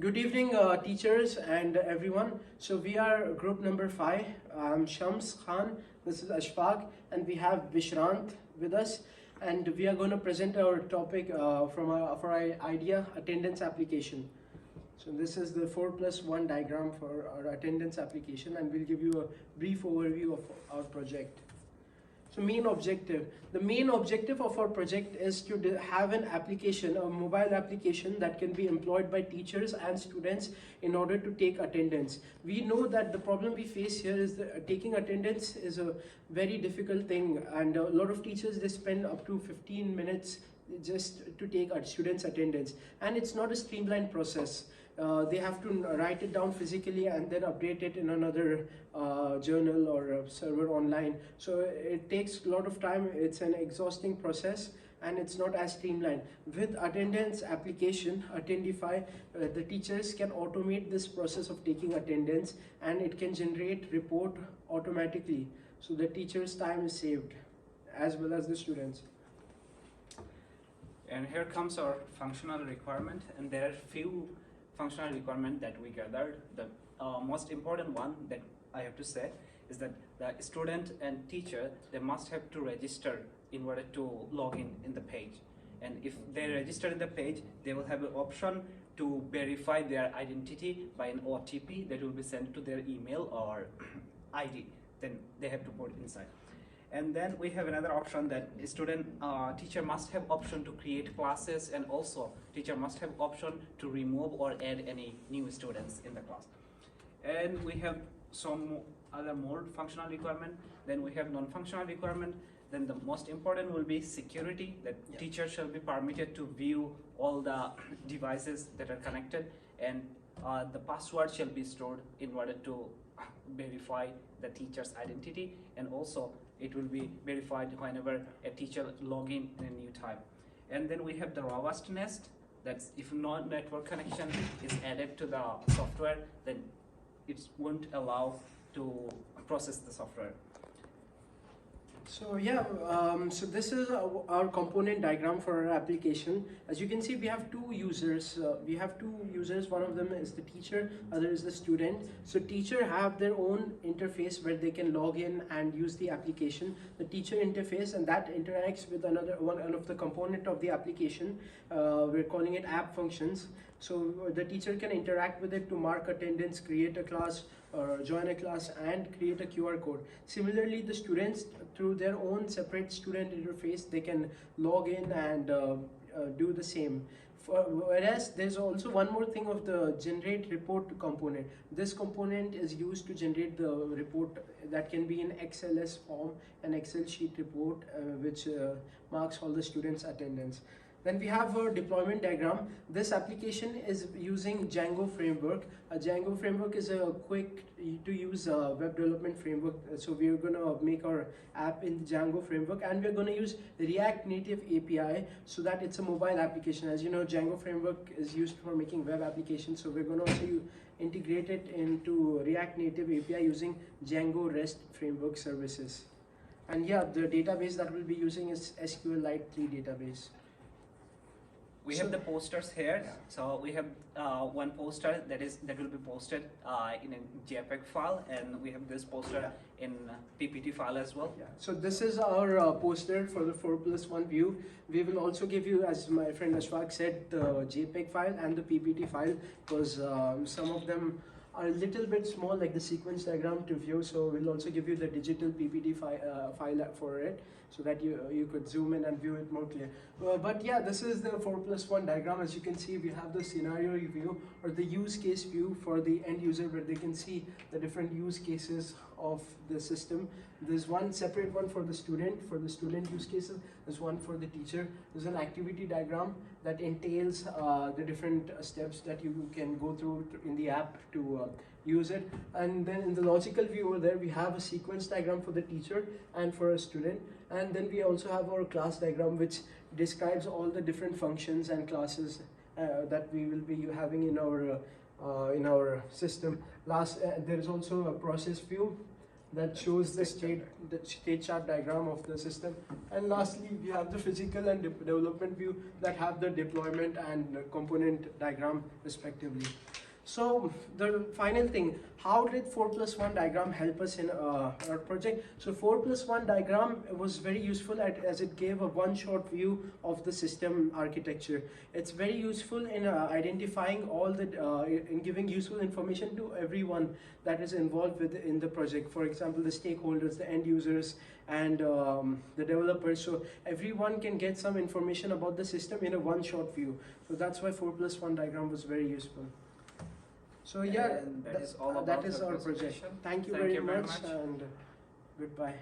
Good evening, teachers and everyone. So we are group number 5. I'm Shams Khan, this is Ashfaq, and we have Vishrant with us. And we are going to present our topic for our idea attendance application. So this is the 4+1 diagram for our attendance application, and we'll give you a brief overview of our project. So the main objective of our project is to have an application, a mobile application that can be employed by teachers and students in order to take attendance. We know that the problem we face here is that taking attendance is a very difficult thing, and a lot of teachers, they spend up to 15 minutes just to take our students' attendance, and it's not a streamlined process. They have to write it down physically and then update it in another journal or server online. So it takes a lot of time. It's an exhausting process and it's not as streamlined. With attendance application, Attendify, the teachers can automate this process of taking attendance, and it can generate report automatically. So the teacher's time is saved as well as the students. And here comes our functional requirement, and there are few functional requirements that we gathered. The most important one that I have to say is that the student and teacher, they must have to register in order to log in the page. And if they register in the page, they will have an option to verify their identity by an OTP that will be sent to their email or ID. Then they have to put inside. And then we have another option that teacher must have option to create classes, and also teacher must have option to remove or add any new students in the class. And we have some other more functional requirement. Then we have non-functional requirement. Then the most important will be security, that teacher shall be permitted to view all the devices that are connected, and the password shall be stored in order to verify the teacher's identity, and also it will be verified whenever a teacher log in a new time. And then we have the robustness, that's if no network connection is added to the software, then it won't allow to process the software. So yeah, so this is our component diagram for our application. As you can see, we have two users. One of them is the teacher, other is the student. So teacher have their own interface where they can log in and use the application. The teacher interface, and that interacts with one of the component of the application. We're calling it app functions. So the teacher can interact with it to mark attendance, create a class, or join a class, and create a QR code. Similarly, the students, through their own separate student interface, they can log in and do the same. Whereas there's also one more thing of the generate report component. This component is used to generate the report that can be in XLS form, an Excel sheet report which marks all the students' attendance. Then we have a deployment diagram. This application is using Django framework. A Django framework is a quick to use web development framework. So we're going to make our app in Django framework, and we're going to use React Native API so that it's a mobile application. As you know, Django framework is used for making web applications. So we're going to also integrate it into React Native API using Django REST framework services. And yeah, the database that we'll be using is SQLite 3 database. We have the posters here. Yeah. So we have one poster that will be posted in a JPEG file, and we have this poster in PPT file as well. Yeah. So this is our poster for the 4+1 view. We will also give you, as my friend Ashfaq said, the JPEG file and the PPT file, because some of them are a little bit small, like the sequence diagram to view. So we'll also give you the digital PPT file for it, so that you could zoom in and view it more clear. But yeah, this is the 4+1 diagram. As you can see, we have the scenario view or the use case view for the end user, where they can see the different use cases of the system. There's one separate one for the student use cases. There's one for the teacher. There's an activity diagram that entails the different steps that you can go through in the app to use it. And then in the logical view over there, we have a sequence diagram for the teacher and for a student. And then we also have our class diagram, which describes all the different functions and classes that we will be having in our system. There is also a process view that shows the state chart diagram of the system. And lastly, we have the physical and development view that have the deployment and component diagram respectively. So the final thing, how did 4+1 diagram help us in our project? So 4+1 diagram was very useful as it gave a one-shot view of the system architecture. It's very useful in identifying all the, in giving useful information to everyone that is involved in the project. For example, the stakeholders, the end users, and the developers. So everyone can get some information about the system in a one-shot view. So that's why 4+1 diagram was very useful. So yeah, and that is all about that is the our project. presentation. Thank you very much and goodbye.